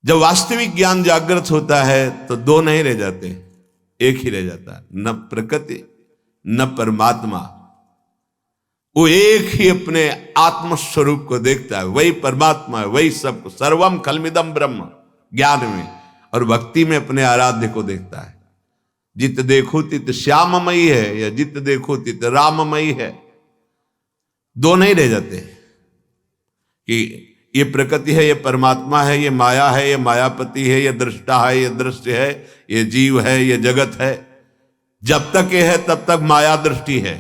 जब वास्तविक ज्ञान जागृत होता है तो दो नहीं रह जाते, एक ही रह जाता है, न प्रकृति न परमात्मा। वो एक ही अपने आत्म स्वरूप को देखता है, वही परमात्मा है, वही सब कुछ। सर्वम खलमिदम ब्रह्म ज्ञान में, और भक्ति में अपने आराध्य को देखता है। जित देखो तित श्याममयी है या जित देखो तित राममयी है, दो नहीं रह जाते कि ये प्रकृति है, ये परमात्मा है, ये माया है, ये मायापति है, ये दृष्टा है, ये दृश्य है, ये जीव है, ये जगत है। जब तक ये है तब तक माया दृष्टि है।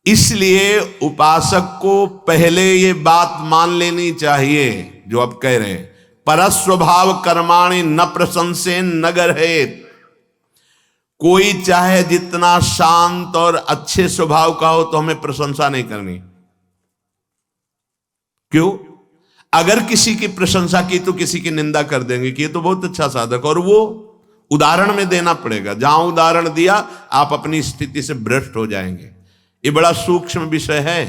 इसलिए उपासक को पहले ये बात मान लेनी चाहिए जो आप कह रहे हैं, परस्वभाव कर्माणि न प्रशंसेन न गर्हेत। कोई चाहे जितना शांत और अच्छे स्वभाव का हो तो हमें प्रशंसा नहीं करनी। क्यों? अगर किसी की प्रशंसा की तो किसी की निंदा कर देंगे कि ये तो बहुत अच्छा साधक, और वो उदाहरण में देना पड़ेगा। जहां उदाहरण दिया आप अपनी स्थिति से भ्रष्ट हो जाएंगे। ये बड़ा सूक्ष्म विषय है।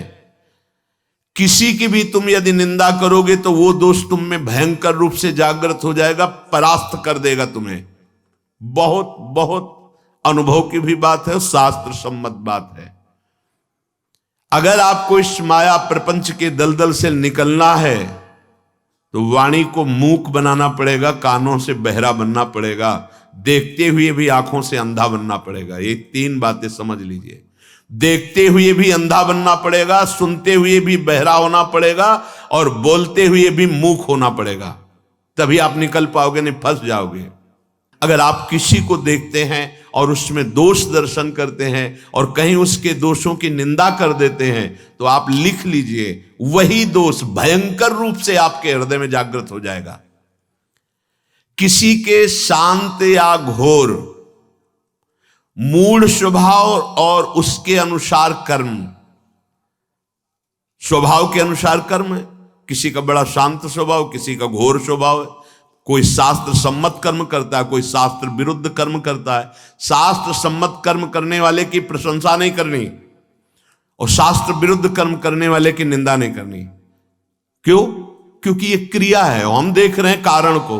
किसी की भी तुम यदि निंदा करोगे तो वो दोष तुम में भयंकर रूप से जागृत हो जाएगा, परास्त कर देगा तुम्हें। बहुत बहुत अनुभव की भी बात है, शास्त्र सम्मत बात है। अगर आपको इस माया प्रपंच के दलदल से निकलना है तो वाणी को मूक बनाना पड़ेगा, कानों से बहरा बनना पड़ेगा, देखते हुए भी आंखों से अंधा बनना पड़ेगा। ये तीन बातें समझ लीजिए। देखते हुए भी अंधा बनना पड़ेगा, सुनते हुए भी बहरा होना पड़ेगा, और बोलते हुए भी मूक होना पड़ेगा। तभी आप निकल पाओगे, नहीं फंस जाओगे। अगर आप किसी को देखते हैं और उसमें दोष दर्शन करते हैं और कहीं उसके दोषों की निंदा कर देते हैं तो आप लिख लीजिए, वही दोष भयंकर रूप से आपके हृदय में जागृत हो जाएगा। किसी के शांत या घोर मूल स्वभाव और उसके अनुसार कर्म, स्वभाव के अनुसार कर्म है। किसी का बड़ा शांत स्वभाव, किसी का घोर स्वभाव है। कोई शास्त्र सम्मत कर्म करता है, कोई शास्त्र विरुद्ध कर्म करता है। शास्त्र सम्मत कर्म करने वाले की प्रशंसा नहीं करनी और शास्त्र विरुद्ध कर्म करने वाले की निंदा नहीं करनी। क्यों? क्योंकि ये क्रिया है। हम देख रहे हैं कारण को,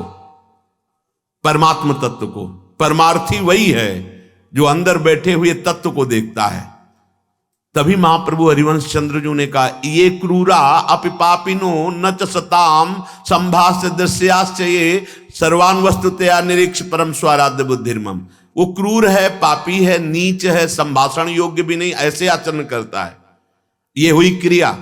परमात्म तत्व को। परमार्थी वही है जो अंदर बैठे हुए तत्व को देखता है। तभी महाप्रभु हरिवंश चंद्र जी ने कहा, ये क्रूरा अपिपापिनो न च सताम संभाष्य दृश्याश्च ये सर्वान वस्तुतया निरीक्ष परम स्वाराध्य बुद्धिर्मम। वो क्रूर है, पापी है, नीच है, संभाषण योग्य भी नहीं, ऐसे आचरण करता है। ये हुई क्रिया।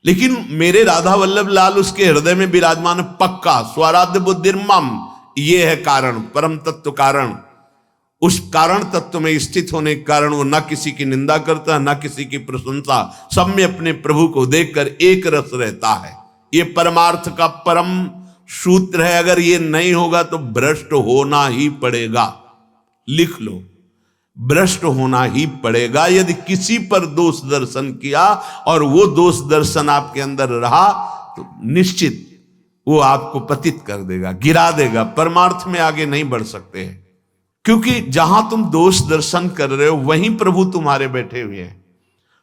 लेकिन मेरे राधा वल्लभ लाल उसके हृदय में विराजमान पक्का स्वाराध्य बुद्धिर्मम, ये है कारण, परम तत्व कारण। उस कारण तत्व में स्थित होने के कारण वो न किसी की निंदा करता, न किसी की प्रशंसा, सब में अपने प्रभु को देखकर एक रस रहता है। ये परमार्थ का परम सूत्र है। अगर ये नहीं होगा तो भ्रष्ट होना ही पड़ेगा। लिख लो, भ्रष्ट होना ही पड़ेगा। यदि किसी पर दोष दर्शन किया और वो दोष दर्शन आपके अंदर रहा तो निश्चित वो आपको पतित कर देगा, गिरा देगा। परमार्थ में आगे नहीं बढ़ सकते हैं, क्योंकि जहां तुम दोष दर्शन कर रहे हो वहीं प्रभु तुम्हारे बैठे हुए हैं।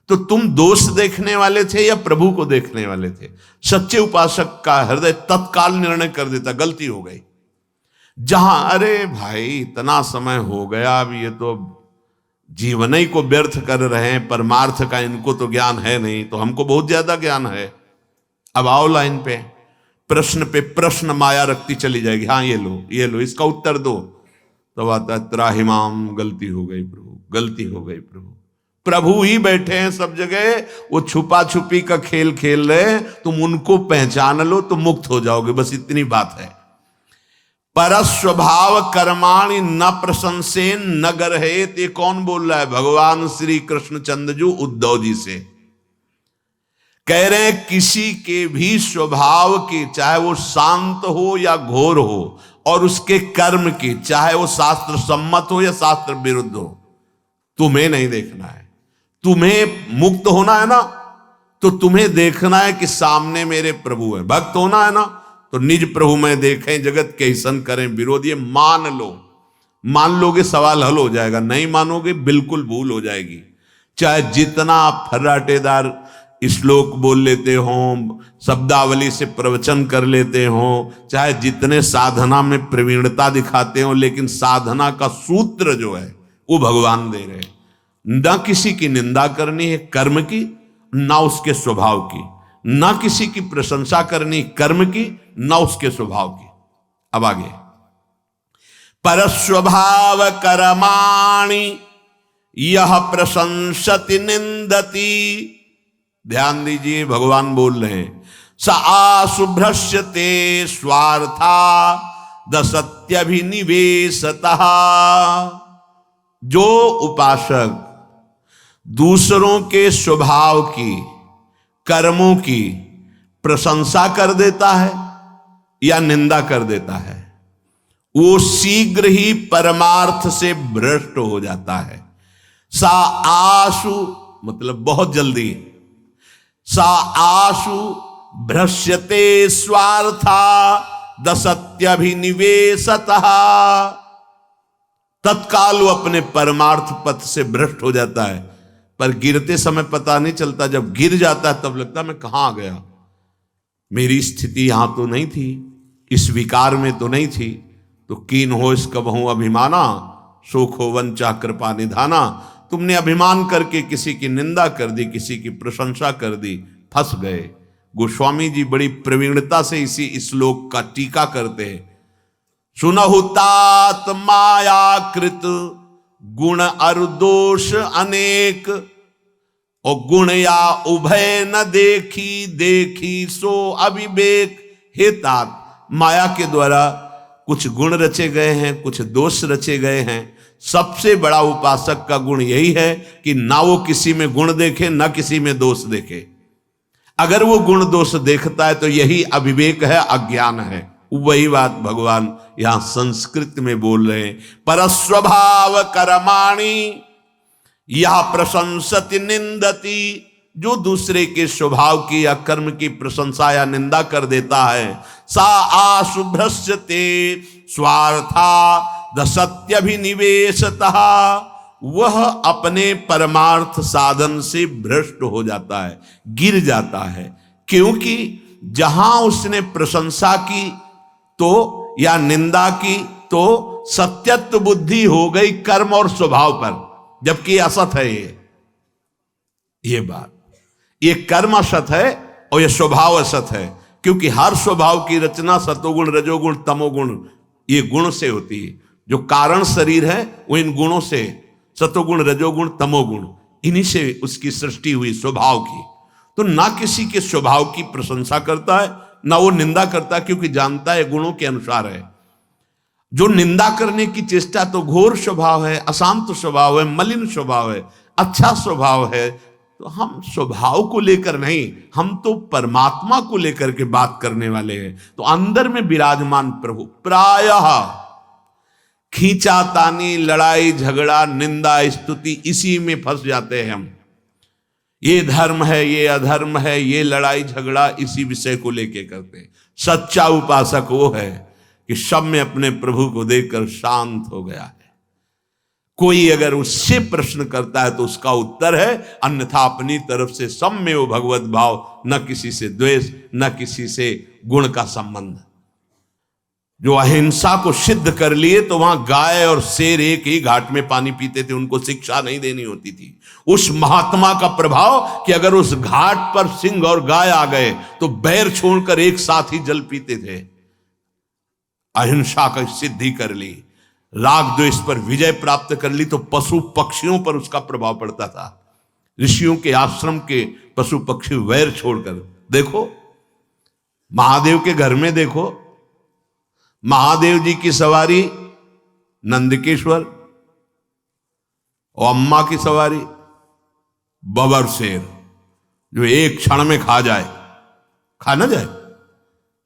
तो तुम दोष देखने वाले थे या प्रभु को देखने वाले थे? सच्चे उपासक का हृदय तत्काल निर्णय कर देता, गलती हो गई। जहां अरे भाई इतना समय हो गया, अब ये तो जीवन ही को व्यर्थ कर रहे हैं, परमार्थ का इनको तो ज्ञान है नहीं, तो हमको बहुत ज्यादा ज्ञान है। अब आओ लाइन पे प्रश्न माया रखती चली जाएगी। हाँ ये लो, इसका उत्तर दो। तो आता त्राहिमाम, गलती हो गई प्रभु, गलती हो गई प्रभु। प्रभु ही बैठे हैं सब जगह, वो छुपा छुपी का खेल खेल रहे हैं। तुम उनको पहचान लो तो मुक्त हो जाओगे, बस इतनी बात है। परस्वभाव कर्माणि न प्रशंसेन न गर्हेत। ये कौन बोल रहा है? भगवान श्री कृष्ण चंद्र उद्धव जी से कह रहे हैं, किसी के भी स्वभाव की, चाहे वो शांत हो या घोर हो, और उसके कर्म की, चाहे वो शास्त्र सम्मत हो या शास्त्र विरुद्ध हो, तुम्हें नहीं देखना है। तुम्हें मुक्त होना है ना, तो तुम्हें देखना है कि सामने मेरे प्रभु है। भक्त होना है ना, तो निज प्रभु में देखें, जगत के ऐसन करें विरोध। ये मान लो, मान लोगे सवाल हल हो जाएगा, नहीं मानोगे बिल्कुल भूल हो जाएगी। चाहे जितना फर्राटेदार श्लोक बोल लेते हों, शब्दावली से प्रवचन कर लेते हों, चाहे जितने साधना में प्रवीणता दिखाते हों, लेकिन साधना का सूत्र जो है वो भगवान दे रहे हैं। न किसी की निंदा करनी है कर्म की, ना उसके स्वभाव की, ना किसी की प्रशंसा करनी कर्म की, ना उसके स्वभाव की। अब आगे, परस्वभाव कर्माणि यह प्रशंसति निंदति। ध्यान दीजिए, भगवान बोल रहे हैं, स आशुभ्रश्यते स्वार्था दसत्यभिनिवेशतः। जो उपासक दूसरों के स्वभाव की, कर्मों की प्रशंसा कर देता है या निंदा कर देता है, वो शीघ्र ही परमार्थ से भ्रष्ट हो जाता है। सा आशु मतलब बहुत जल्दी, सा आशु भ्रश्यते स्वार्था दसत्यभिनिवेशतः। तत्काल वो अपने परमार्थ पथ से भ्रष्ट हो जाता है, पर गिरते समय पता नहीं चलता। जब गिर जाता है तब लगता है मैं कहां आ गया, मेरी स्थिति यहां तो नहीं थी, इस विकार में तो नहीं थी। तो कीन हो इसका बहु अभिमाना, सुख हो वंचा कृपा निधाना। तुमने अभिमान करके किसी की निंदा कर दी, किसी की प्रशंसा कर दी, फंस गए। गोस्वामी जी बड़ी प्रवीणता से इसी श्लोक का टीका करते हैं। सुनहु तात मायाकृत गुण अरु दोष अनेक, और गुण या उभय न देखी, देखी सो अविवेक। हे तात, माया के द्वारा कुछ गुण रचे गए हैं, कुछ दोष रचे गए हैं। सबसे बड़ा उपासक का गुण यही है कि ना वो किसी में गुण देखे, ना किसी में दोष देखे। अगर वो गुण दोष देखता है तो यही अविवेक है, अज्ञान है। वही बात भगवान यहां संस्कृत में बोल रहे हैं, परस्वभाव कर्माणि यह प्रशंसति निंदति। जो दूसरे के स्वभाव की या कर्म की प्रशंसा या निंदा कर देता है, सा आशुभ्रश्यते स्वार्था दसत्यभिनिवेशतः। वह अपने परमार्थ साधन से भ्रष्ट हो जाता है, गिर जाता है। क्योंकि जहां उसने प्रशंसा की तो या निंदा की तो सत्यत्व बुद्धि हो गई कर्म और स्वभाव पर, जबकि असत है ये बात। ये कर्म असत है और ये स्वभाव असत है, क्योंकि हर स्वभाव की रचना सतोगुण रजोगुण तमोगुण ये गुण से होती है। जो कारण शरीर है वो इन गुणों से, सतोगुण रजोगुण तमोगुण, इन्हीं से उसकी सृष्टि हुई स्वभाव की। तो ना किसी के स्वभाव की प्रशंसा करता है, ना वो निंदा करता है, क्योंकि जानता है गुणों के अनुसार है। जो निंदा करने की चेष्टा तो घोर स्वभाव है, अशांत स्वभाव है, मलिन स्वभाव है। अच्छा स्वभाव है तो हम स्वभाव को लेकर नहीं, हम तो परमात्मा को लेकर के बात करने वाले हैं। तो अंदर में विराजमान प्रभु, प्रायः खींचातानी, लड़ाई झगड़ा, निंदा स्तुति, इसी में फंस जाते हैं हम। ये धर्म है, ये अधर्म है, ये लड़ाई झगड़ा इसी विषय को लेके करते हैं। सच्चा उपासक वो है कि सब में अपने प्रभु को देखकर शांत हो गया है। कोई अगर उससे प्रश्न करता है तो उसका उत्तर है, अन्यथा अपनी तरफ से सब में वो भगवत भाव, न किसी से द्वेष, न किसी से गुण का संबंध। जो अहिंसा को सिद्ध कर लिए तो वहां गाय और शेर एक ही घाट में पानी पीते थे, उनको शिक्षा नहीं देनी होती थी। उस महात्मा का प्रभाव कि अगर उस घाट पर सिंह और गाय आ गए तो बैर छोड़कर एक साथ ही जल पीते थे। अहिंसा की सिद्धि कर ली, राग द्वेष पर विजय प्राप्त कर ली, तो पशु पक्षियों पर उसका प्रभाव पड़ता था। ऋषियों के आश्रम के पशु पक्षी वैर छोड़कर, देखो महादेव के घर में, देखो महादेव जी की सवारी नंदकेश्वर और अम्मा की सवारी बबर शेर, जो एक क्षण में खा जाए, खा ना जाए।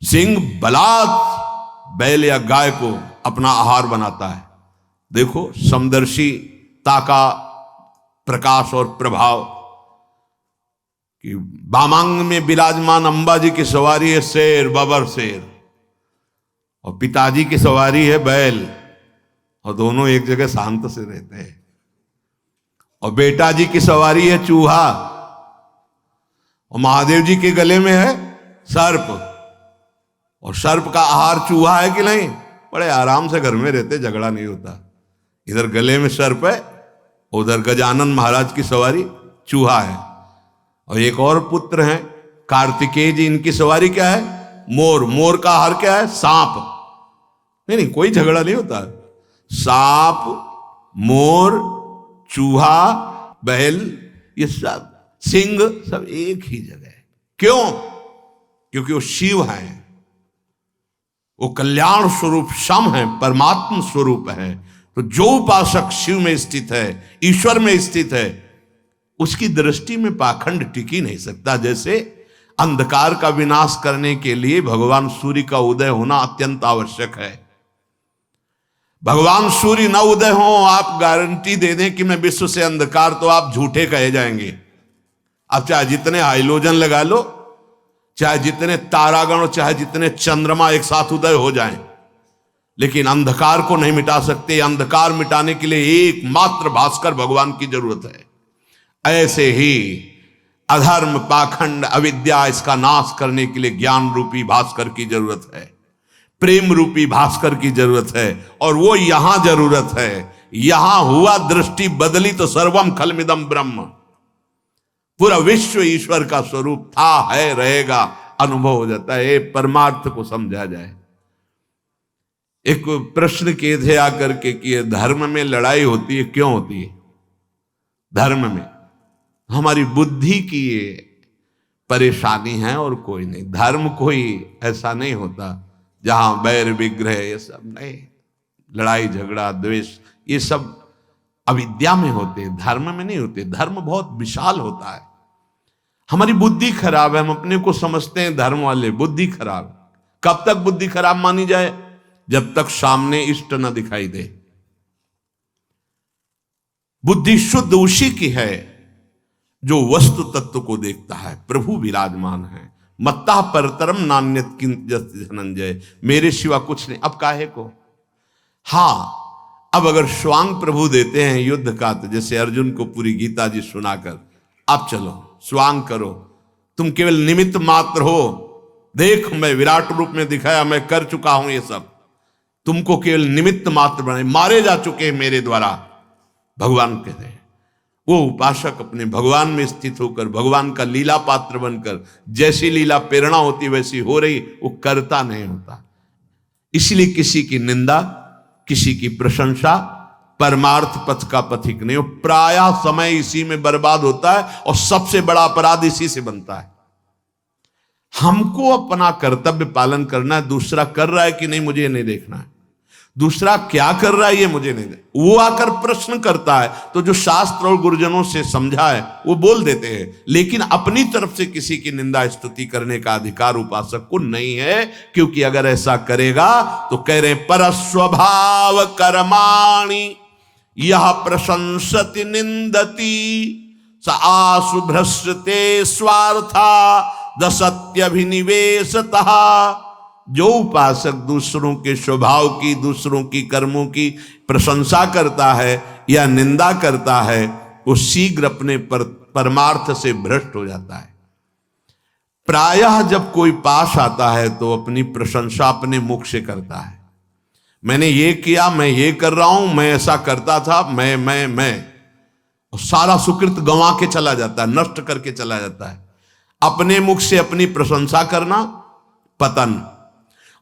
सिंह बलात् बैल या गाय को अपना आहार बनाता है। देखो समदर्शिता का प्रकाश और प्रभाव कि बामांग में विराजमान अंबा जी की सवारी है शेर, बबर शेर, और पिताजी की सवारी है बैल, और दोनों एक जगह शांत से रहते हैं। और बेटा जी की सवारी है चूहा, और महादेव जी के गले में है सर्प, और सर्प का आहार चूहा है कि नहीं? बड़े आराम से घर में रहते, झगड़ा नहीं होता। इधर गले में सर्प है, उधर गजानन महाराज की सवारी चूहा है। और एक और पुत्र हैं कार्तिकेय जी, इनकी सवारी क्या है? मोर। मोर का आहार क्या है? सांप। नहीं नहीं, कोई झगड़ा नहीं होता। सांप, मोर, चूहा, बैल, ये सब, सिंह, सब एक ही जगह है। क्यों? क्योंकि वो शिव है, वो कल्याण स्वरूप शम है, परमात्म स्वरूप है। तो जो उपासक शिव में स्थित है, ईश्वर में स्थित है, उसकी दृष्टि में पाखंड टिक ही नहीं सकता। जैसे अंधकार का विनाश करने के लिए भगवान सूर्य का उदय होना अत्यंत आवश्यक है। भगवान सूर्य न उदय हो, आप गारंटी दे दें कि मैं विश्व से अंधकार, तो आप झूठे कहे जाएंगे। अब चाहे जितने हाइलोजन लगा लो, चाहे जितने तारागण, चाहे जितने चंद्रमा एक साथ उदय हो जाएं, लेकिन अंधकार को नहीं मिटा सकते। अंधकार मिटाने के लिए एकमात्र भास्कर भगवान की जरूरत है। ऐसे ही अधर्म, पाखंड, अविद्या, इसका नाश करने के लिए ज्ञान रूपी भास्कर की जरूरत है, प्रेम रूपी भास्कर की जरूरत है। और वो यहां जरूरत है। यहां हुआ, दृष्टि बदली तो सर्वम खलमिदम ब्रह्म, पूरा विश्व ईश्वर का स्वरूप था, है, रहेगा, अनुभव हो जाता है। ये परमार्थ को समझा जाए। एक प्रश्न किए थे आकर के कि धर्म में लड़ाई होती है, क्यों होती है? धर्म में हमारी बुद्धि की ये परेशानी है और कोई नहीं। धर्म कोई ऐसा नहीं होता जहां बैर विग्रह, ये सब नहीं, लड़ाई झगड़ा द्वेष, ये सब अविद्या में होते हैं, धर्म में नहीं होते। धर्म बहुत विशाल होता है। हमारी बुद्धि खराब है, हम अपने को समझते हैं धर्म वाले, बुद्धि खराब। कब तक बुद्धि खराब मानी जाए? जब तक सामने इष्ट न दिखाई दे। बुद्धि शुद्ध उसी की है जो वस्तु तत्व को देखता है। प्रभु विराजमान है। मत्ता परतरम नान्यत किंचित धनंजय, मेरे सिवा कुछ नहीं। अब काहे को? हाँ, अब अगर स्वांग प्रभु देते हैं युद्ध का, तो जैसे अर्जुन को पूरी गीता जी सुनाकर, अब चलो स्वांग करो, तुम केवल निमित्त मात्र हो, देख मैं विराट रूप में दिखाया, मैं कर चुका हूं ये सब, तुमको केवल निमित्त मात्र बनाए, मारे जा चुके हैं मेरे द्वारा। भगवान कहते हैं वो उपासक अपने भगवान में स्थित होकर, भगवान का लीला पात्र बनकर, जैसी लीला प्रेरणा होती वैसी हो रही, वो करता नहीं होता। इसलिए किसी की निंदा, किसी की प्रशंसा परमार्थ पथ का पथिक नहीं हो। प्रायः समय इसी में बर्बाद होता है और सबसे बड़ा अपराध इसी से बनता है। हमको अपना कर्तव्य पालन करना है, दूसरा कर रहा है कि नहीं मुझे नहीं देखना है, दूसरा क्या कर रहा है ये मुझे नहीं दे। वो आकर प्रश्न करता है तो जो शास्त्र और गुरुजनों से समझा है वो बोल देते हैं, लेकिन अपनी तरफ से किसी की निंदा स्तुति करने का अधिकार उपासक को नहीं है। क्योंकि अगर ऐसा करेगा तो कह रहे परस्वभाव कर्माणि यह प्रशंसति निंदति स आशुभ्रश्यते स्वार्था दसत्यभिनिवेशतः। जो उपासक दूसरों के स्वभाव की, दूसरों की कर्मों की प्रशंसा करता है या निंदा करता है, वो शीघ्र अपने परमार्थ से भ्रष्ट हो जाता है। प्रायः जब कोई पास आता है तो अपनी प्रशंसा अपने मुख से करता है। मैंने ये किया, मैं ये कर रहा हूं, मैं ऐसा करता था, मैं और सारा सुकृत गंवा के चला जाता है, नष्ट करके चला जाता है। अपने मुख से अपनी प्रशंसा करना पतन,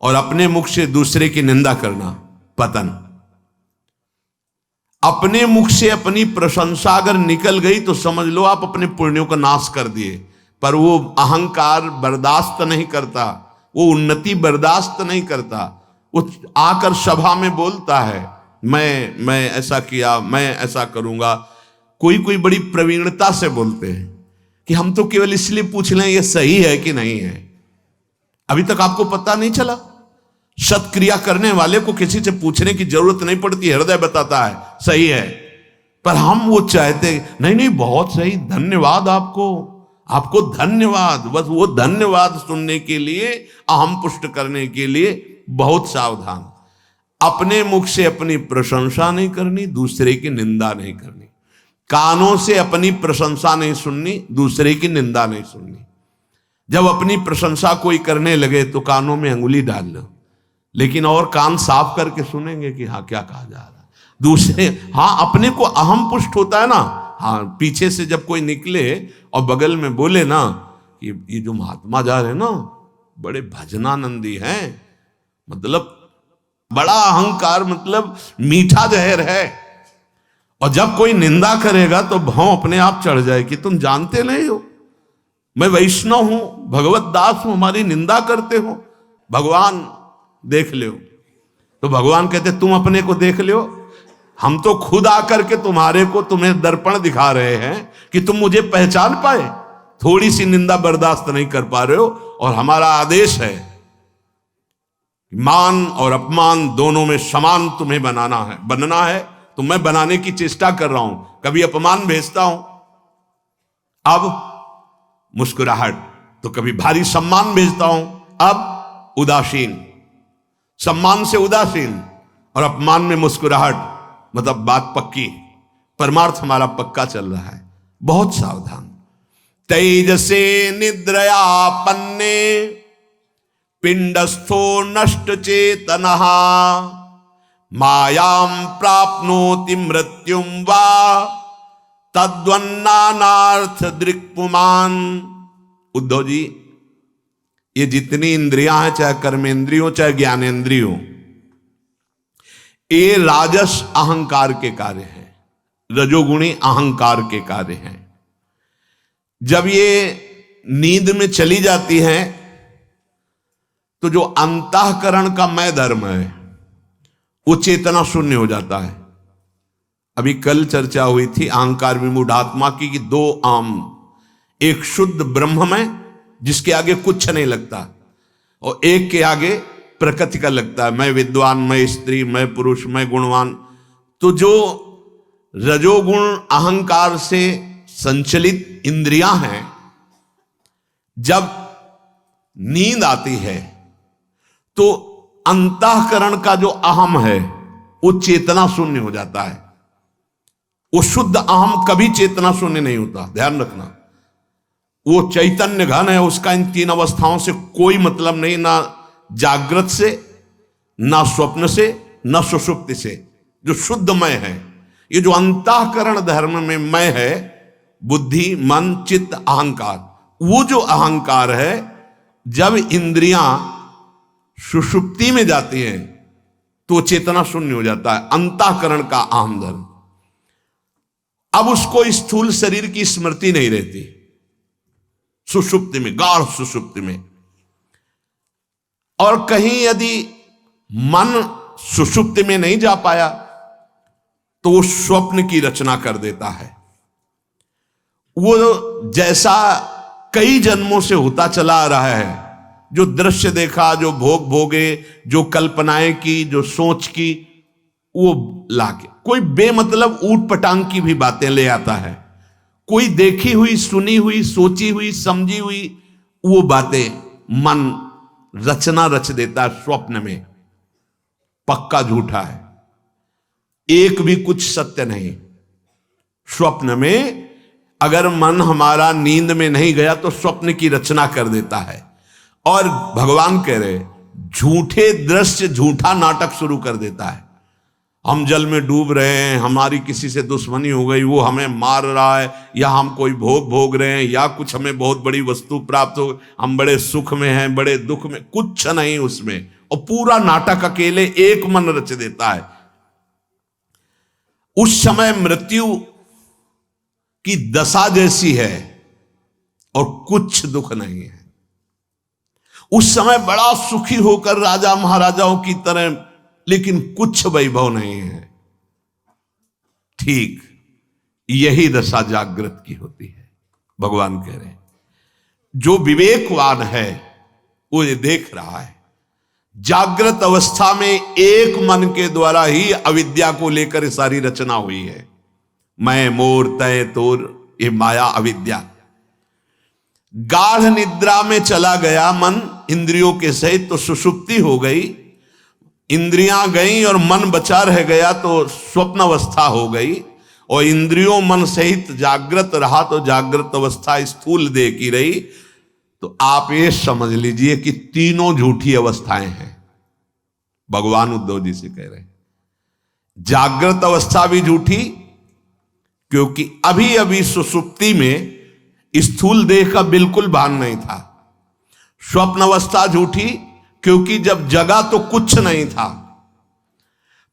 और अपने मुख से दूसरे की निंदा करना पतन। अपने मुख से अपनी प्रशंसा अगर निकल गई तो समझ लो आप अपने पुण्यों का नाश कर दिए। पर वो अहंकार बर्दाश्त नहीं करता, वो उन्नति बर्दाश्त नहीं करता। वो आकर सभा में बोलता है मैं ऐसा किया, मैं ऐसा करूंगा। कोई बड़ी प्रवीणता से बोलते हैं कि हम तो केवल इसलिए पूछ लें ये सही है कि नहीं है। अभी तक आपको पता नहीं चला? सत्क्रिया करने वाले को किसी से पूछने की जरूरत नहीं पड़ती, हृदय बताता है सही है। पर हम वो चाहते नहीं, बहुत सही, धन्यवाद आपको धन्यवाद। बस वो धन्यवाद सुनने के लिए, अहम पुष्ट करने के लिए बहुत सावधान। अपने मुख से अपनी प्रशंसा नहीं करनी, दूसरे की निंदा नहीं करनी। कानों से अपनी प्रशंसा नहीं सुननी, दूसरे की निंदा नहीं सुननी। जब अपनी प्रशंसा कोई करने लगे तो कानों में अंगुली डाल लो, लेकिन और कान साफ करके सुनेंगे कि हाँ क्या कहा जा रहा है। दूसरे, हाँ अपने को अहम पुष्ट होता है ना, हाँ पीछे से जब कोई निकले और बगल में बोले ना कि ये जो महात्मा जा रहे हैं ना बड़े भजनानंदी हैं, मतलब बड़ा अहंकार, मतलब मीठा जहर है। और जब कोई निंदा करेगा तो भाव अपने आप चढ़ जाए कि तुम जानते नहीं हो, मैं वैष्णव हूं, भगवत दास हूं, हमारी निंदा करते हो, भगवान देख लो। तो भगवान कहते तुम अपने को देख लो, हम तो खुद आकर के तुम्हें दर्पण दिखा रहे हैं कि तुम मुझे पहचान पाए। थोड़ी सी निंदा बर्दाश्त नहीं कर पा रहे हो, और हमारा आदेश है मान और अपमान दोनों में समान तुम्हें बनना है। तो मैं बनाने की चेष्टा कर रहा हूं, कभी अपमान भेजता हूं, अब मुस्कुराहट, तो कभी भारी सम्मान भेजता हूं, अब उदासीन, सम्मान से उदासीन और अपमान में मुस्कुराहट, मतलब बात पक्की, परमार्थ हमारा पक्का चल रहा है। बहुत सावधान। तेजसे निद्रया पन्ने पिंडस्थो नष्ट चेतनः मायां प्राप्नोति मृत्युम वा तद्वन्नानार्थ दृक्पुमान। उद्धव जी, ये जितनी इंद्रियां हैं, चाहे कर्मेंद्रियों चाहे ज्ञानेंद्रियों, ये राजस अहंकार के कार्य हैं, रजोगुणी अहंकार के कार्य हैं। जब ये नींद में चली जाती हैं तो जो अंतःकरण का मैं धर्म है वो चेतना शून्य हो जाता है। अभी कल चर्चा हुई थी अहंकार विमूढ़ात्मा की कि दो आम, एक शुद्ध ब्रह्म में जिसके आगे कुछ नहीं लगता, और एक के आगे प्रकृति का लगता है, मैं विद्वान, मैं स्त्री, मैं पुरुष, मैं गुणवान। तो जो रजोगुण अहंकार से संचलित इंद्रियां हैं, जब नींद आती है तो अंतःकरण का जो अहम है वो चेतना शून्य हो जाता है। वो शुद्ध अहम कभी चेतना शून्य नहीं होता, ध्यान रखना। वो चैतन्य घन है, उसका इन तीन अवस्थाओं से कोई मतलब नहीं, ना जागृत से, ना स्वप्न से, ना सुषुप्ति से। जो शुद्धमय है, ये जो अंतःकरण धर्म में मैं है, बुद्धि, मन, चित्त, अहंकार, वो जो अहंकार है, जब इंद्रियां सुषुप्ति में जाती हैं तो चेतना शून्य हो जाता है, अंतःकरण का अहम धर्म। अब उसको स्थूल शरीर की स्मृति नहीं रहती सुषुप्ति में, गाढ़ सुषुप्ति में। और कहीं यदि मन सुषुप्ति में नहीं जा पाया तो वो स्वप्न की रचना कर देता है। वो जैसा कई जन्मों से होता चला आ रहा है, जो दृश्य देखा, जो भोग भोगे, जो कल्पनाएं की, जो सोच की, वो लाके कोई बेमतलब ऊट पटांग की भी बातें ले आता है, कोई देखी हुई, सुनी हुई, सोची हुई, समझी हुई वो बातें मन रचना रच देता है स्वप्न में। पक्का झूठा है, एक भी कुछ सत्य नहीं। स्वप्न में अगर मन हमारा नींद में नहीं गया तो स्वप्न की रचना कर देता है। और भगवान कह रहे झूठे दृश्य, झूठा नाटक शुरू कर देता है। हम जल में डूब रहे हैं, हमारी किसी से दुश्मनी हो गई, वो हमें मार रहा है, या हम कोई भोग भोग रहे हैं, या कुछ हमें बहुत बड़ी वस्तु प्राप्त हो, हम बड़े सुख में हैं, बड़े दुख में, कुछ नहीं उसमें। और पूरा नाटक अकेले एक मन रच देता है। उस समय मृत्यु की दशा जैसी है और कुछ दुख नहीं है। उस समय बड़ा सुखी होकर राजा महाराजाओं की तरह, लेकिन कुछ वैभव नहीं है। ठीक यही दशा जागृत की होती है। भगवान कह रहे हैं जो विवेकवान है वो ये देख रहा है, जागृत अवस्था में एक मन के द्वारा ही अविद्या को लेकर सारी रचना हुई है। मैं, मोर, तय, तोर, ये माया अविद्या। गाढ़ निद्रा में चला गया मन इंद्रियों के सहित तो सुषुप्ति हो गई, इंद्रियां गई और मन बचा रह गया तो स्वप्न अवस्था हो गई, और इंद्रियों मन सहित जागृत रहा तो जागृत अवस्था स्थूल देह की रही। तो आप ये समझ लीजिए कि तीनों झूठी अवस्थाएं हैं। भगवान उद्धव जी से कह रहे हैं जागृत अवस्था भी झूठी, क्योंकि अभी अभी सुसुप्ति में स्थूल देह का बिल्कुल भान नहीं था। स्वप्न अवस्था झूठी, क्योंकि जब जगा तो कुछ नहीं था।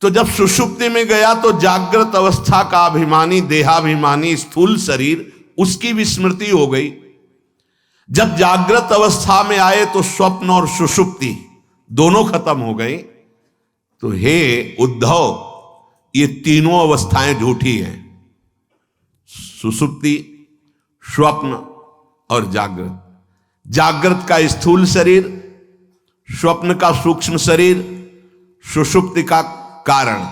तो जब सुषुप्ति में गया तो जागृत अवस्था का अभिमानी देहाभिमानी स्थूल शरीर, उसकी विस्मृति हो गई। जब जागृत अवस्था में आए तो स्वप्न और सुषुप्ति दोनों खत्म हो गई। तो हे उद्धव, ये तीनों अवस्थाएं झूठी हैं, सुषुप्ति, स्वप्न और जागृत। जागृत का स्थूल शरीर, स्वप्न का सूक्ष्म शरीर, सुषुप्ति का कारण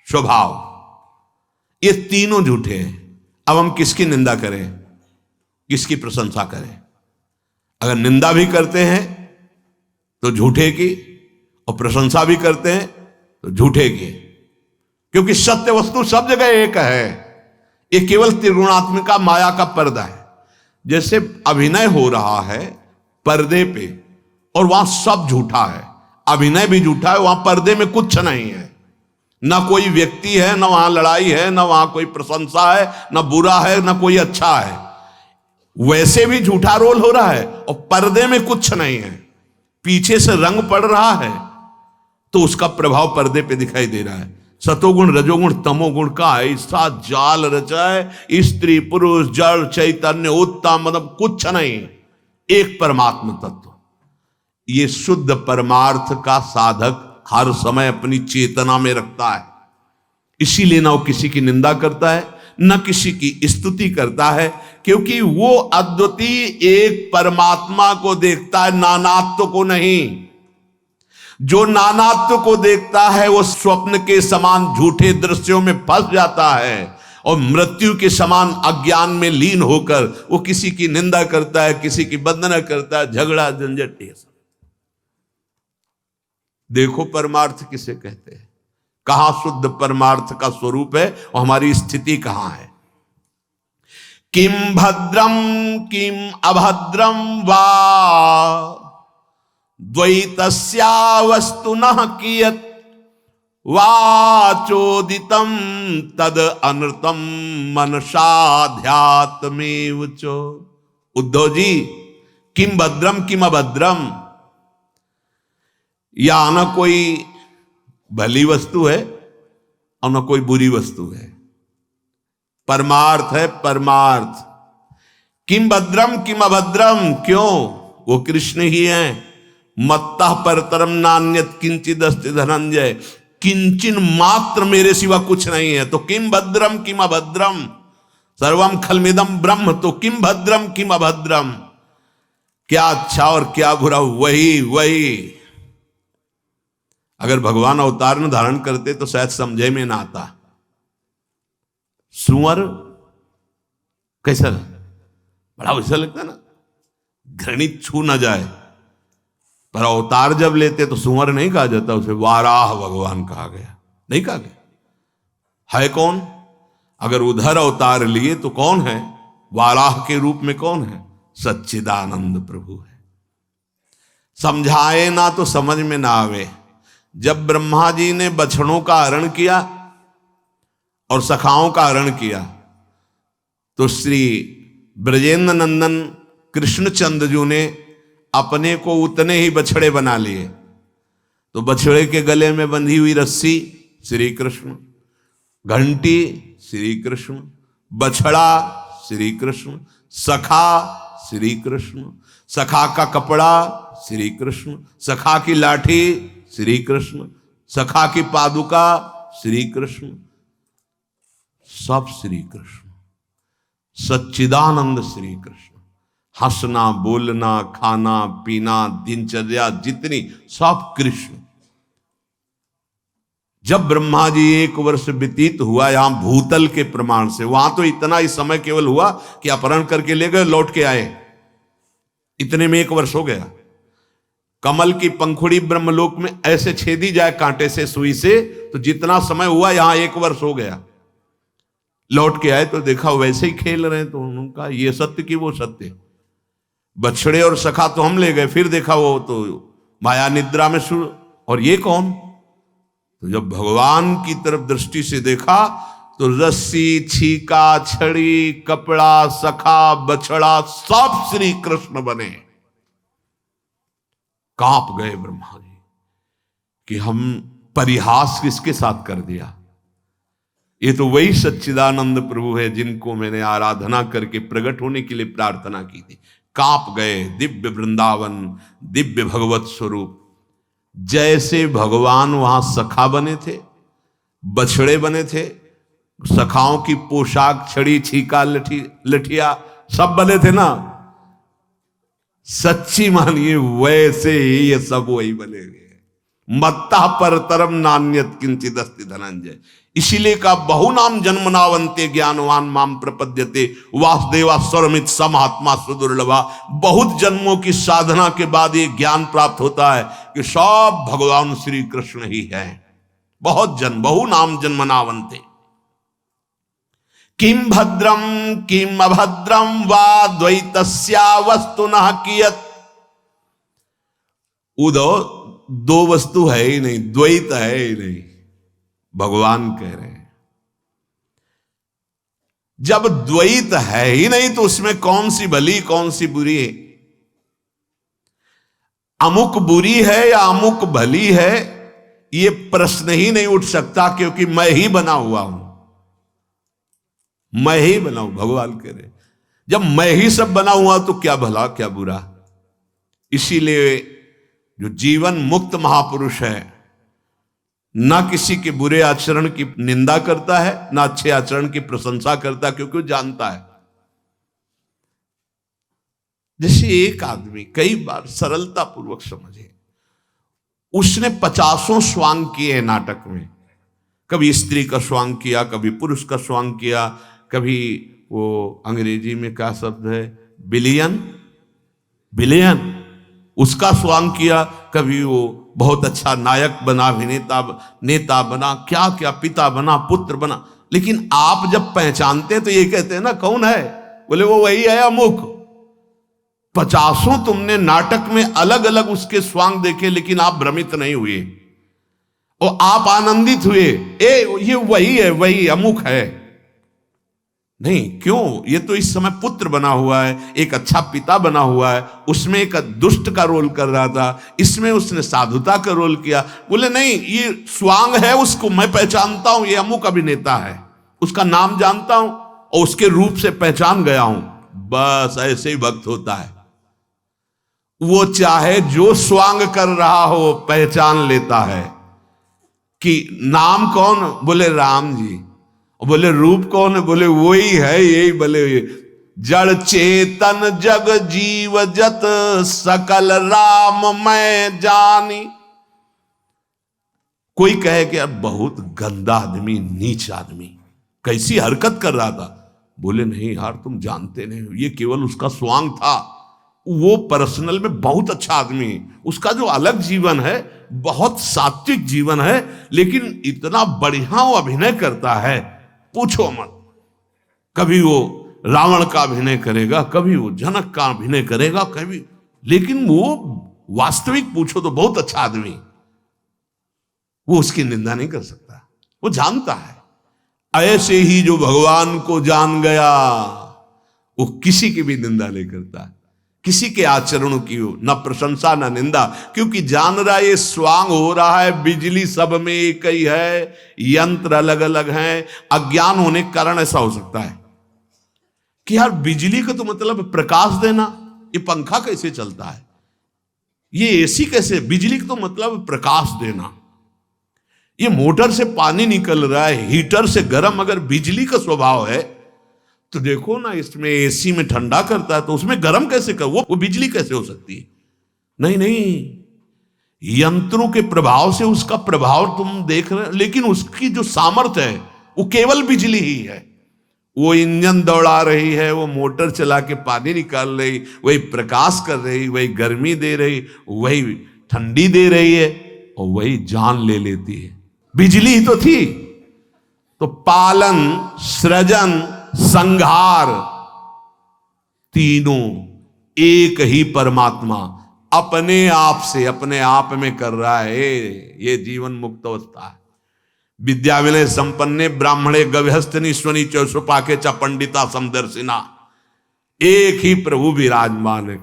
स्वभाव, ये तीनों झूठे हैं। अब हम किसकी निंदा करें, किसकी प्रशंसा करें? अगर निंदा भी करते हैं तो झूठे की, और प्रशंसा भी करते हैं तो झूठे की, क्योंकि सत्य वस्तु सब जगह एक है। ये केवल त्रिगुणात्मिका माया का पर्दा है। जैसे अभिनय हो रहा है पर्दे पे, और वहां सब झूठा है, अभिनय भी झूठा है, वहां पर्दे में कुछ नहीं है, ना कोई व्यक्ति है, ना वहां लड़ाई है, ना वहां कोई प्रशंसा है, ना बुरा है, ना कोई अच्छा है। वैसे भी झूठा रोल हो रहा है और पर्दे में कुछ नहीं है। पीछे से रंग पड़ रहा है तो उसका प्रभाव पर्दे पे दिखाई दे रहा है। सतोगुण रजोगुण तमोगुण का ऐसा जाल रचा है, स्त्री पुरुष जड़ चैतन्य उत्तम, मतलब कुछ नहीं, एक परमात्मा तत्व। ये शुद्ध परमार्थ का साधक हर समय अपनी चेतना में रखता है। इसीलिए ना वो किसी की निंदा करता है, न किसी की स्तुति करता है, क्योंकि वो अद्वितीय एक परमात्मा को देखता है, नानात्व को नहीं। जो नानात्व को देखता है वो स्वप्न के समान झूठे दृश्यों में फंस जाता है और मृत्यु के समान अज्ञान में लीन होकर वो किसी की निंदा करता है, किसी की वंदना करता है, झगड़ा झंझट। ये सब देखो परमार्थ किसे कहते हैं, कहां शुद्ध परमार्थ का स्वरूप है और हमारी स्थिति कहां है। किम भद्रम किम अभद्रम वा द्वैतस्या वस्तुनः कियत् वाचोदितम तद अनृतम मनसाध्यात्मेव च। उद्धव जी, किम भद्रम किम अभद्रम, या न कोई भली वस्तु है और न कोई बुरी वस्तु है, परमार्थ है परमार्थ। किम भद्रम किम अभद्रम, क्यों? वो कृष्ण ही हैं। मत्तः परतरम नान्यत किंचिद अस्ति धनंजय, किंचिन मात्र मेरे सिवा कुछ नहीं है। तो किम भद्रम किम अभद्रम, सर्वम खलमिदम ब्रह्म, तो किम भद्रम किम अभद्रम, क्या अच्छा और क्या बुरा, वही वही। अगर भगवान अवतार में धारण करते तो शायद समझे में ना आता। सुअर कैसा, बड़ा वैसा लगता है ना, घृणित छू ना जाए, पर अवतार जब लेते तो सुअर नहीं कहा जाता, उसे वाराह भगवान कहा गया, नहीं कहा गया। है कौन? अगर उधर अवतार लिए तो कौन है? वाराह के रूप में कौन है? सच्चिदानंद प्रभु है। समझाए ना तो समझ में ना आवे। जब ब्रह्मा जी ने बछड़ों का हरण किया और सखाओं का हरण किया तो श्री ब्रजेंद्र नंदन कृष्णचंद्र जी ने अपने को उतने ही बछड़े बना लिए। तो बछड़े के गले में बंधी हुई रस्सी श्री कृष्ण, घंटी श्री कृष्ण, बछड़ा श्री कृष्ण, सखा श्री कृष्ण, सखा का कपड़ा श्री कृष्ण, सखा की लाठी श्री कृष्ण, सखा की पादुका श्री कृष्ण, सब श्री कृष्ण, सच्चिदानंद श्री कृष्ण। हंसना बोलना खाना पीना दिनचर्या जितनी सब कृष्ण। जब ब्रह्मा जी 1 वर्ष व्यतीत हुआ यहां भूतल के प्रमाण से, वहां तो इतना ही समय केवल हुआ कि अपहरण करके ले गए, लौट के आए, इतने में 1 वर्ष हो गया। कमल की पंखुड़ी ब्रह्मलोक में ऐसे छेदी जाए कांटे से सुई से, तो जितना समय हुआ यहां 1 वर्ष हो गया। लौट के आए तो देखा वैसे ही खेल रहे हैं, तो उन्होंने कहा ये सत्य की वो सत्य। बछड़े और सखा तो हम ले गए, फिर देखा वो तो माया निद्रा में शुरू, और ये कौन? तो जब भगवान की तरफ दृष्टि से देखा तो रस्सी, छीका, छड़ी, कपड़ा, सखा, बछड़ा सब श्री कृष्ण बने। कांप गए ब्रह्मा जी कि हम परिहास किसके साथ कर दिया। ये तो वही सच्चिदानंद प्रभु है जिनको मैंने आराधना करके प्रकट होने के लिए प्रार्थना की थी। कांप गए। दिव्य वृंदावन, दिव्य भगवत स्वरूप। जैसे भगवान वहां सखा बने थे, बछड़े बने थे, सखाओं की पोशाक, छड़ी, छीका, लठिया सब बने थे ना, सच्ची मानिए वैसे ही ये सब वही बनेंगे। मत्ता परतरम नान्यत किंचित अस्ति धनंजय। इसीलिए का बहुनाम जन्मनावंते ज्ञानवान माम प्रपद्यते वासुदेवा स्वरमित समात्मा सुदुर्लभा। बहुत जन्मों की साधना के बाद ये ज्ञान प्राप्त होता है कि सब भगवान श्री कृष्ण ही है। बहुत जन्म, बहुनाम जन्मनावंते। किम भद्रम किम अभद्रम वा द्वैतस्या वस्तुनः कियत्। उदो दो वस्तु है ही नहीं, द्वैत है ही नहीं, भगवान कह रहे हैं। जब द्वैत है ही नहीं तो उसमें कौन सी भली कौन सी बुरी है? अमुक बुरी है या अमुक भली है, ये प्रश्न ही नहीं उठ सकता, क्योंकि मैं ही बना हुआ हूं, मैं ही बनाऊं। भगवान कह रहे जब मैं ही सब बना हुआ तो क्या भला क्या बुरा। इसीलिए जो जीवन मुक्त महापुरुष है ना किसी के बुरे आचरण की निंदा करता है, ना अच्छे आचरण की प्रशंसा करता, क्योंकि वो जानता है। जैसे एक आदमी कई बार सरलता पूर्वक समझे, उसने 50 स्वांग किए नाटक में। कभी स्त्री का स्वांग किया, कभी पुरुष का स्वांग किया, कभी वो अंग्रेजी में क्या शब्द है, बिलियन उसका स्वांग किया, कभी वो बहुत अच्छा नायक बना, अभिनेता, नेता बना, क्या क्या, पिता बना, पुत्र बना। लेकिन आप जब पहचानते तो ये कहते हैं ना, कौन है? बोले वो वही है अमुक। 50 तुमने नाटक में अलग अलग उसके स्वांग देखे, लेकिन आप भ्रमित नहीं हुए और आप आनंदित हुए, ये वही है, वही अमुक है। नहीं, क्यों? ये तो इस समय पुत्र बना हुआ है, एक अच्छा पिता बना हुआ है, उसमें एक दुष्ट का रोल कर रहा था, इसमें उसने साधुता का रोल किया। बोले नहीं, ये स्वांग है, उसको मैं पहचानता हूं, ये अमुक अभिनेता है, उसका नाम जानता हूं और उसके रूप से पहचान गया हूं। बस ऐसे ही भक्त होता है। वो चाहे जो स्वांग कर रहा हो पहचान लेता है कि नाम कौन? बोले राम जी। बोले रूप कौन है? बोले वही है, यही। बोले जड़ चेतन जग जीव जत सकल राम मैं जानी। कोई कहे कि यार बहुत गंदा आदमी, नीच आदमी, कैसी हरकत कर रहा था। बोले नहीं यार, तुम जानते नहीं, ये केवल उसका स्वांग था। वो पर्सनल में बहुत अच्छा आदमी है, उसका जो अलग जीवन है बहुत सात्विक जीवन है, लेकिन इतना बढ़िया वो अभिनय करता है, पूछो मत। कभी वो रावण का अभिनय करेगा, कभी वो जनक का अभिनय करेगा, कभी, लेकिन वो वास्तविक पूछो तो बहुत अच्छा आदमी। वो उसकी निंदा नहीं कर सकता, वो जानता है। ऐसे ही जो भगवान को जान गया वो किसी की भी निंदा नहीं करता, किसी के आचरणों की हो न प्रशंसा न निंदा, क्योंकि जान रहा ये स्वांग हो रहा है, बिजली सब में एक ही है, यंत्र अलग अलग हैं। अज्ञान होने के कारण ऐसा हो सकता है कि यार बिजली का तो मतलब प्रकाश देना, ये पंखा कैसे चलता है, ये एसी कैसे? बिजली का तो मतलब प्रकाश देना। ये मोटर से पानी निकल रहा है, हीटर से गर्म, अगर बिजली का स्वभाव है तो देखो ना, इसमें एसी में ठंडा करता है तो उसमें गर्म कैसे कर, वो बिजली कैसे हो सकती है? नहीं नहीं, यंत्रों के प्रभाव से उसका प्रभाव तुम देख रहे, लेकिन उसकी जो सामर्थ्य है वो केवल बिजली ही है। वो इंजन दौड़ा रही है, वो मोटर चला के पानी निकाल रही, वही प्रकाश कर रही, वही गर्मी दे रही, वही ठंडी दे रही है, और वही जान ले लेती है। बिजली ही तो थी। तो पालन, सृजन, संहार, तीनों एक ही परमात्मा अपने आप से अपने आप में कर रहा है। ये जीवन मुक्त अवस्था है। विद्या विनय संपन्ने ब्राह्मणे गव्यस्तनीश्वनी चौसुपाके च पंडिता समदर्शिना, एक ही प्रभु विराजमान है।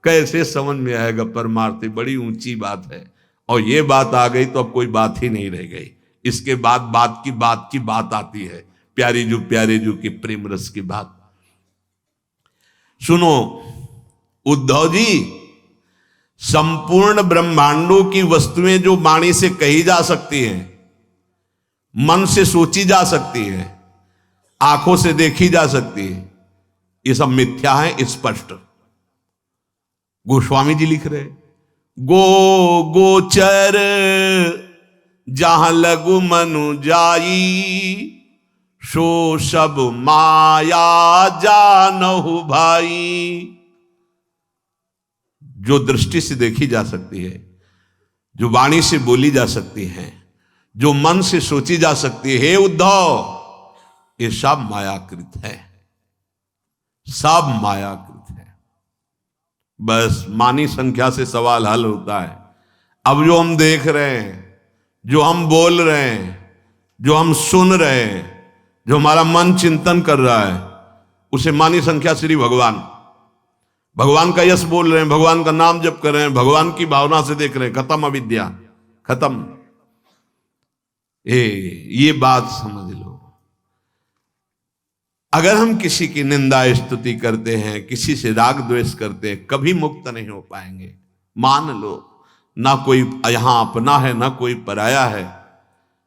कैसे समझ में आएगा परमार्थ? बड़ी ऊंची बात है। और ये बात आ गई तो अब कोई बात ही नहीं रह गई। इसके बाद बात की बात आती है, प्यारे जू की प्रेम रस की बात। सुनो उद्धव जी, संपूर्ण ब्रह्मांडों की वस्तुएं जो वाणी से कही जा सकती हैं, मन से सोची जा सकती है, आंखों से देखी जा सकती है, ये सब मिथ्या है स्पष्ट। गोस्वामी जी लिख रहे, गोचर जहां लघु मनु जाई, सो सब माया जानहु भाई। जो दृष्टि से देखी जा सकती है, जो वाणी से बोली जा सकती है, जो मन से सोची जा सकती है, हे उद्धव, ये सब मायाकृत है, सब मायाकृत है। बस मानी संख्या से सवाल हल होता है। अब जो हम देख रहे हैं, जो हम बोल रहे हैं, जो हम सुन रहे हैं, जो हमारा मन चिंतन कर रहा है, उसे मानी संख्या श्री भगवान का यश बोल रहे हैं, भगवान का नाम जप कर रहे हैं, भगवान की भावना से देख रहे हैं, खत्म अविद्या, खत्म। ये बात समझ लो। अगर हम किसी की निंदा स्तुति करते हैं, किसी से राग द्वेष करते हैं, कभी मुक्त नहीं हो पाएंगे। मान लो, ना कोई यहां अपना है, ना कोई पराया है।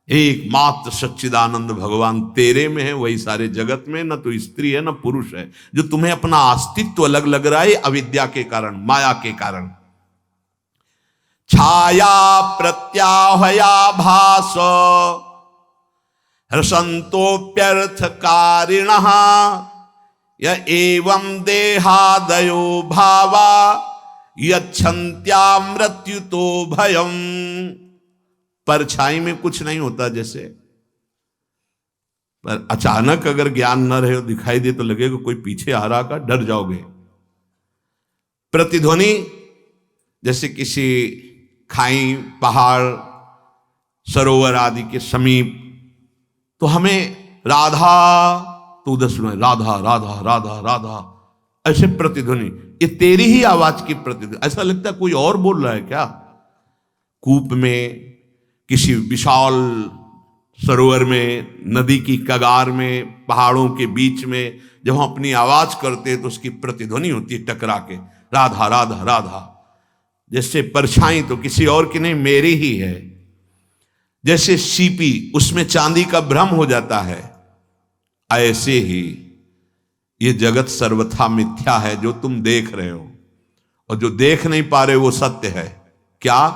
एकमात्र सच्चिदानंद भगवान तेरे में है, वही सारे जगत में। न तो स्त्री है, न पुरुष है। जो तुम्हें अपना अस्तित्व अलग लग रहा है, अविद्या के कारण, माया के कारण। छाया प्रत्याहया भास हृसंतोप्यर्थ कारिणः, य एवं देहादयो भावा यच्छन्त्या मृत्युतो भयम्। परछाई में कुछ नहीं होता जैसे, पर अचानक अगर ज्ञान न रहे, दिखाई दे तो लगेगा कोई पीछे आ रहा का, डर जाओगे। प्रतिध्वनि जैसे किसी खाई, पहाड़, सरोवर आदि के समीप, तो हमें राधा, तो उधर सुना राधा राधा राधा राधा, ऐसे प्रतिध्वनि, ये तेरी ही आवाज की प्रतिध्वनि। ऐसा लगता है कोई और बोल रहा है क्या? कूप में, किसी विशाल सरोवर में, नदी की कगार में, पहाड़ों के बीच में, जब हम अपनी आवाज करते हैं तो उसकी प्रतिध्वनि होती है टकरा के, राधा राधा राधा। जैसे परछाई तो किसी और की नहीं, मेरी ही है। जैसे सीपी, उसमें चांदी का भ्रम हो जाता है, ऐसे ही ये जगत सर्वथा मिथ्या है जो तुम देख रहे हो। और जो देख नहीं पा रहे वो सत्य है। क्या?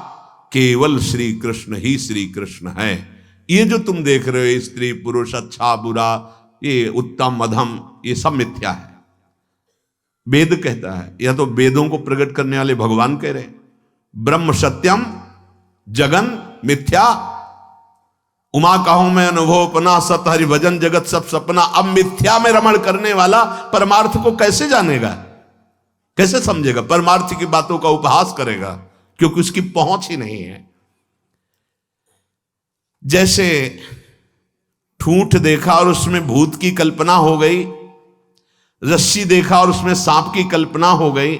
केवल श्री कृष्ण ही श्री कृष्ण है। ये जो तुम देख रहे हो, स्त्री पुरुष, अच्छा बुरा, ये उत्तम अधम, ये सब मिथ्या है। वेद कहता है, या तो वेदों को प्रकट करने वाले भगवान कह रहे हैं, ब्रह्म सत्यम जगन मिथ्या। उमा कहूं मैं अनुभवपना, सत हरि भजन जगत सब सपना। अब मिथ्या में रमण करने वाला परमार्थ को कैसे जानेगा, कैसे समझेगा? परमार्थ की बातों का उपहास करेगा, क्योंकि उसकी पहुंच ही नहीं है। जैसे ठूंठ देखा और उसमें भूत की कल्पना हो गई, रस्सी देखा और उसमें सांप की कल्पना हो गई।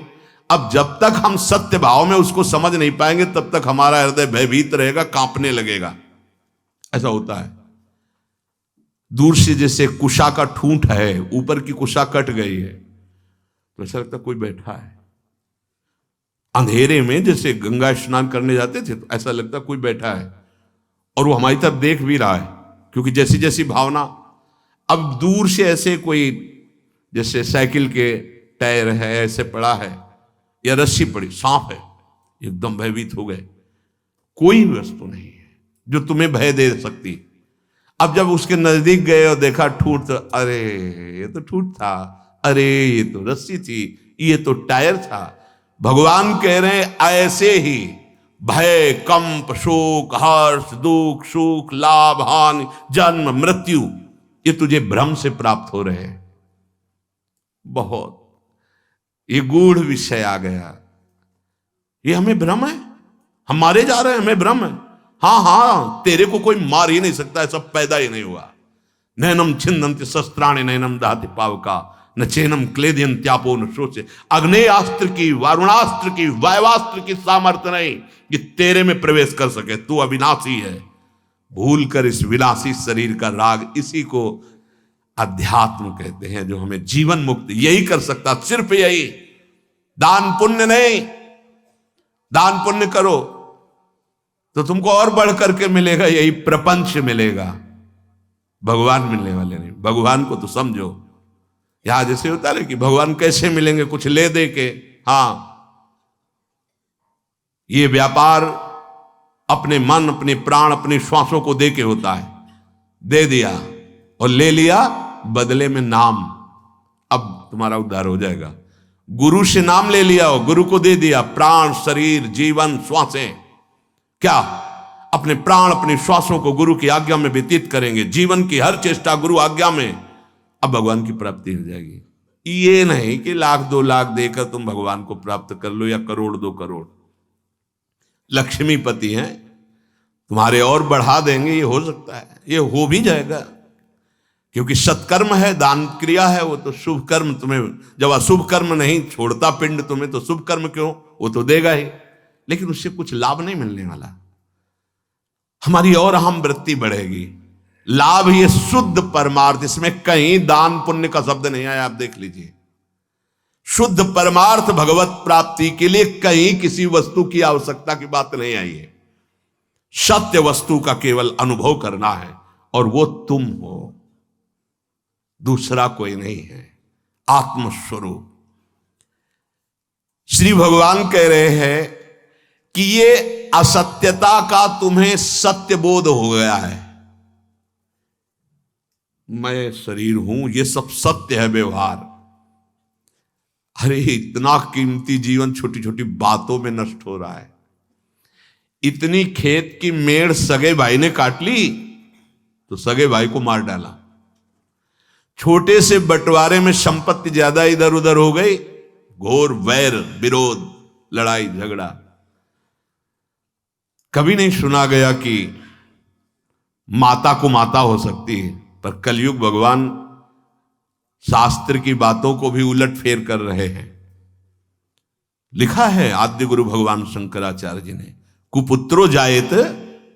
अब जब तक हम सत्य भाव में उसको समझ नहीं पाएंगे, तब तक हमारा हृदय भयभीत रहेगा, कांपने लगेगा। ऐसा होता है। दूर से जैसे कुशा का ठूंठ है, ऊपर की कुशा कट गई है, तो ऐसा लगता कोई बैठा है। अंधेरे में जैसे गंगा स्नान करने जाते थे, तो ऐसा लगता कोई बैठा है और वो हमारी तरफ देख भी रहा है, क्योंकि जैसी जैसी भावना। अब दूर से ऐसे कोई, जैसे साइकिल के टायर है ऐसे पड़ा है, या रस्सी पड़ी, सांप है, एकदम भयभीत हो गए। कोई वस्तु नहीं है जो तुम्हें भय दे सकती। अब जब उसके नजदीक गए और देखा ठूंठ, तो अरे ये तो ठूंठ था, अरे ये तो रस्सी थी, ये तो टायर था। भगवान कह रहे हैं ऐसे ही भय, कंप, शोक, हर्ष, दुख, सुख, लाभ, हानि, जन्म, मृत्यु, ये तुझे भ्रम से प्राप्त हो रहे हैं। बहुत ये गूढ़ विषय आ गया। ये हमें भ्रम है, हम मारे जा रहे हैं, हमें भ्रम है। हाँ, तेरे को कोई मार ही नहीं सकता, ऐसा पैदा ही नहीं हुआ। नैनम छिन्दन्ति शस्त्राणि नैनम दहति पावका न चैनम क्लेदयन्त्यापो न शोचे। अग्नेयास्त्र की, वारुणास्त्र की, वायवास्त्र की सामर्थ्य नहीं कि तेरे में प्रवेश कर सके। तू अविनाशी है। भूल कर इस विलासी शरीर का राग, इसी को अध्यात्म कहते हैं, जो हमें जीवन मुक्त यही कर सकता, सिर्फ यही। दान पुण्य नहीं। दान पुण्य करो तो तुमको और बढ़ करके मिलेगा, यही प्रपंच मिलेगा, भगवान मिलने वाले नहीं। भगवान को तो समझो। यहां जैसे होता है कि भगवान कैसे मिलेंगे, कुछ ले दे के। हाँ, ये व्यापार अपने मन, अपने प्राण, अपने श्वासों को दे के होता है। दे दिया और ले लिया, बदले में नाम। अब तुम्हारा उद्धार हो जाएगा। गुरु से नाम ले लिया हो, गुरु को दे दिया प्राण, शरीर, जीवन, श्वासें। क्या अपने प्राण, अपने श्वासों को गुरु की आज्ञा में व्यतीत करेंगे, जीवन की हर चेष्टा गुरु आज्ञा में, अब भगवान की प्राप्ति हो जाएगी। ये नहीं कि 1,00,000 2,00,000 देकर तुम भगवान को प्राप्त कर लो, या 1,00,00,000 2 करोड़। लक्ष्मीपति हैं, तुम्हारे और बढ़ा देंगे, ये हो सकता है, ये हो भी जाएगा। क्योंकि सत्कर्म है, दान क्रिया है, वो तो शुभ कर्म तुम्हें, जब अशुभ कर्म नहीं छोड़ता पिंड तुम्हें, तो शुभ कर्म क्यों, वो तो देगा ही, लेकिन उससे कुछ लाभ नहीं मिलने वाला। हमारी और अहम वृत्ति बढ़ेगी। लाभ ये शुद्ध परमार्थ, इसमें कहीं दान पुण्य का शब्द नहीं आया, आप देख लीजिए। शुद्ध परमार्थ भगवत प्राप्ति के लिए कहीं किसी वस्तु की आवश्यकता की बात नहीं आई है। सत्य वस्तु का केवल अनुभव करना है, और वो तुम हो, दूसरा कोई नहीं है, आत्मस्वरूप। श्री भगवान कह रहे हैं कि ये असत्यता का तुम्हें सत्य बोध हो गया है। मैं शरीर हूं, ये सब सत्य है व्यवहार। अरे इतना कीमती जीवन छोटी छोटी बातों में नष्ट हो रहा है। इतनी खेत की मेड़ सगे भाई ने काट ली तो सगे भाई को मार डाला। छोटे से बंटवारे में संपत्ति ज्यादा इधर उधर हो गई, घोर वैर, विरोध, लड़ाई झगड़ा। कभी नहीं सुना गया कि माता को माता हो सकती है, पर कलयुग भगवान शास्त्र की बातों को भी उलट फेर कर रहे हैं। लिखा है आद्य गुरु भगवान शंकराचार्य जी ने, कुपुत्रो जायेत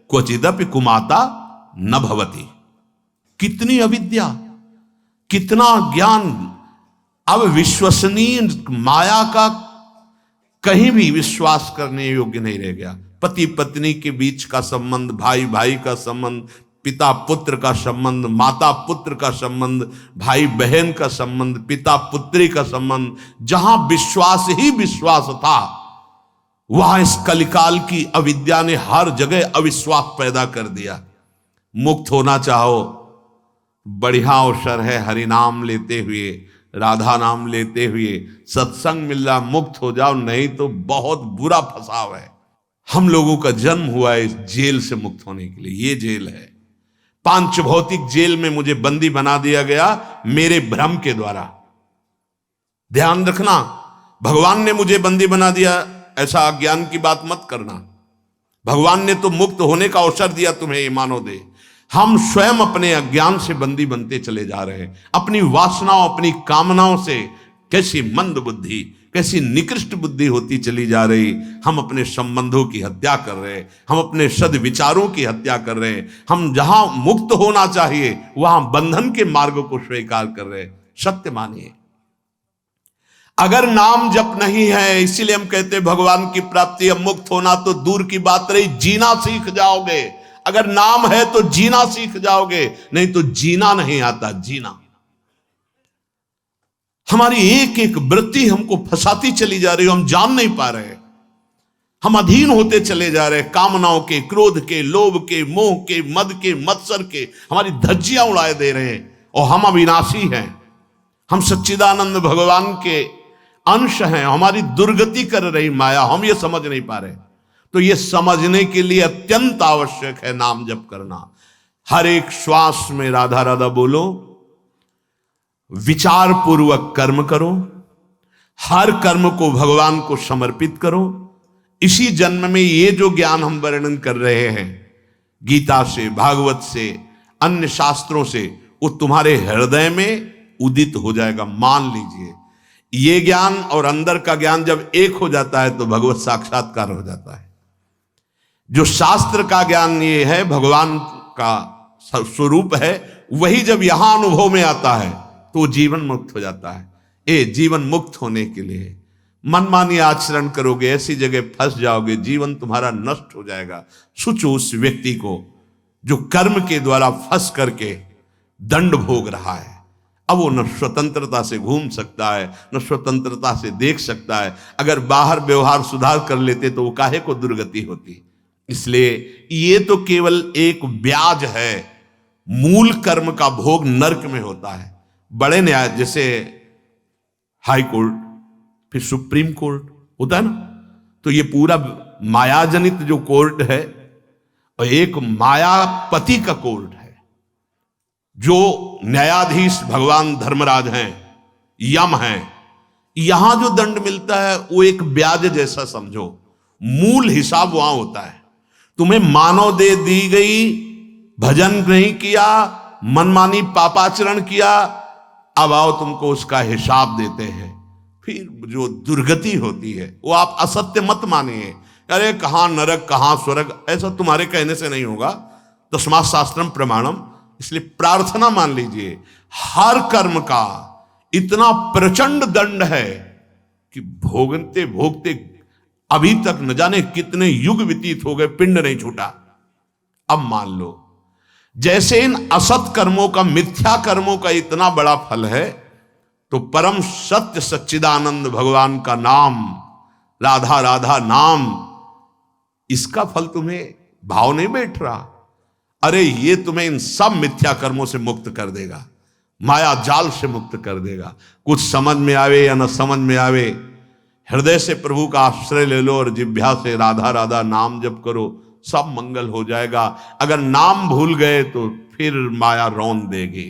क्वचिदपि कुमाता न भवति। कितनी अविद्या, कितना ज्ञान। अब विश्वसनीय माया का कहीं भी विश्वास करने योग्य नहीं रह गया। पति पत्नी के बीच का संबंध, भाई भाई का संबंध, पिता पुत्र का संबंध, माता पुत्र का संबंध, भाई बहन का संबंध, पिता पुत्री का संबंध, जहां विश्वास ही विश्वास था, वहां इस कलिकाल की अविद्या ने हर जगह अविश्वास पैदा कर दिया। मुक्त होना चाहो, बढ़िया अवसर है, हरि नाम लेते हुए, राधा नाम लेते हुए सत्संग मिल रहा, मुक्त हो जाओ, नहीं तो बहुत बुरा फंसाव है। हम लोगों का जन्म हुआ है इस जेल से मुक्त होने के लिए। ये जेल है, पांच भौतिक जेल में मुझे बंदी बना दिया गया मेरे भ्रम के द्वारा। ध्यान रखना, भगवान ने मुझे बंदी बना दिया ऐसा अज्ञान की बात मत करना। भगवान ने तो मुक्त होने का अवसर दिया तुम्हें, ये मानो दे। हम स्वयं अपने अज्ञान से बंदी बनते चले जा रहे हैं, अपनी वासनाओं, अपनी कामनाओं से। कैसी मंद बुद्धि, कैसी निकृष्ट बुद्धि होती चली जा रही। हम अपने संबंधों की हत्या कर रहे हैं, हम अपने सद्विचारों की हत्या कर रहे हैं। हम जहां मुक्त होना चाहिए वहां बंधन के मार्ग को स्वीकार कर रहे हैं। सत्य मानिए, अगर नाम जप नहीं है, इसीलिए हम कहते हैं भगवान की प्राप्ति, अब मुक्त होना तो दूर की बात रही, जीना सीख जाओगे। अगर नाम है तो जीना सीख जाओगे, नहीं तो जीना नहीं आता, जीना। हमारी एक एक वृत्ति हमको फंसाती चली जा रही है, हम जान नहीं पा रहे। हम अधीन होते चले जा रहे, कामनाओं के, क्रोध के, लोभ के, मोह के, मद के, मत्सर के, हमारी धज्जियां उड़ाए दे रहे हैं। और हम अविनाशी हैं, हम सच्चिदानंद भगवान के अंश हैं। हमारी दुर्गति कर रही माया, हम ये समझ नहीं पा रहे। तो ये समझने के लिए अत्यंत आवश्यक है नाम जप करना। हर एक श्वास में राधा राधा बोलो, विचार पूर्वक कर्म करो, हर कर्म को भगवान को समर्पित करो। इसी जन्म में ये जो ज्ञान हम वर्णन कर रहे हैं गीता से, भागवत से, अन्य शास्त्रों से, वो तुम्हारे हृदय में उदित हो जाएगा। मान लीजिए ये ज्ञान और अंदर का ज्ञान जब एक हो जाता है तो भगवत साक्षात्कार हो जाता है। जो शास्त्र का ज्ञान ये है, भगवान का स्वरूप है, वही जब यहां अनुभव में आता है तो जीवन मुक्त हो जाता है। जीवन मुक्त होने के लिए मनमानी आचरण करोगे, ऐसी जगह फंस जाओगे, जीवन तुम्हारा नष्ट हो जाएगा। सोचो उस व्यक्ति को जो कर्म के द्वारा फंस करके दंड भोग रहा है। अब वो न स्वतंत्रता से घूम सकता है, न स्वतंत्रता से देख सकता है। अगर बाहर व्यवहार सुधार कर लेते तो वो काहे को दुर्गति होती। इसलिए ये तो केवल एक ब्याज है। मूल कर्म का भोग नरक में होता है। बड़े न्याय जैसे हाई कोर्ट, फिर सुप्रीम कोर्ट होता है ना, तो ये पूरा मायाजनित जो कोर्ट है, और एक मायापति का कोर्ट है। जो न्यायाधीश भगवान धर्मराज हैं, यम हैं, यहां जो दंड मिलता है वो एक ब्याज जैसा समझो। मूल हिसाब वहां होता है। तुम्हें मानव दे दी गई, भजन नहीं किया, मनमानी पापाचरण किया, अब आओ तुमको उसका हिसाब देते हैं। फिर जो दुर्गति होती है वो आप असत्य मत मानिए। अरे कहां नरक कहां स्वर्ग, ऐसा तुम्हारे कहने से नहीं होगा। तस्मात् शास्त्रम प्रमाणम। इसलिए प्रार्थना मान लीजिए, हर कर्म का इतना प्रचंड दंड है कि भोगते भोगते अभी तक न जाने कितने युग व्यतीत हो गए, पिंड नहीं छूटा। अब मान लो जैसे इन असत कर्मों का, मिथ्या कर्मों का इतना बड़ा फल है, तो परम सत्य सच्चिदानंद भगवान का नाम, राधा राधा नाम, इसका फल तुम्हें भाव नहीं बैठ रहा। अरे ये तुम्हें इन सब मिथ्या कर्मों से मुक्त कर देगा, माया जाल से मुक्त कर देगा। कुछ समझ में आवे या न समझ में आवे, हृदय से प्रभु का आश्रय ले लो और जिह्वा से राधा राधा नाम जप करो, सब मंगल हो जाएगा। अगर नाम भूल गए तो फिर माया रौन देगी।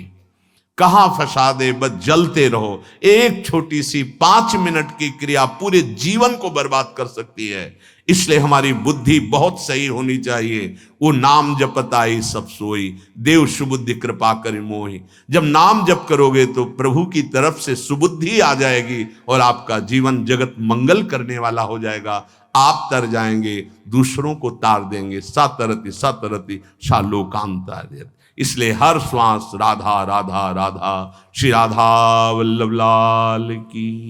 कहां फंसा दे, बस जलते रहो। एक छोटी सी 5 मिनट की क्रिया पूरे जीवन को बर्बाद कर सकती है। इसलिए हमारी बुद्धि बहुत सही होनी चाहिए। वो नाम जपत आई सब सोई, देव सुबुद्धि कृपा करि मोहि। जब नाम जप करोगे तो प्रभु की तरफ से सुबुद्धि आ जाएगी और आपका जीवन जगत मंगल करने वाला हो जाएगा। आप तर जाएंगे, दूसरों को तार देंगे। सतरति सतरति सा लोकांतर। इसलिए हर श्वास राधा राधा राधा। श्री राधा वल्लभ लाल की।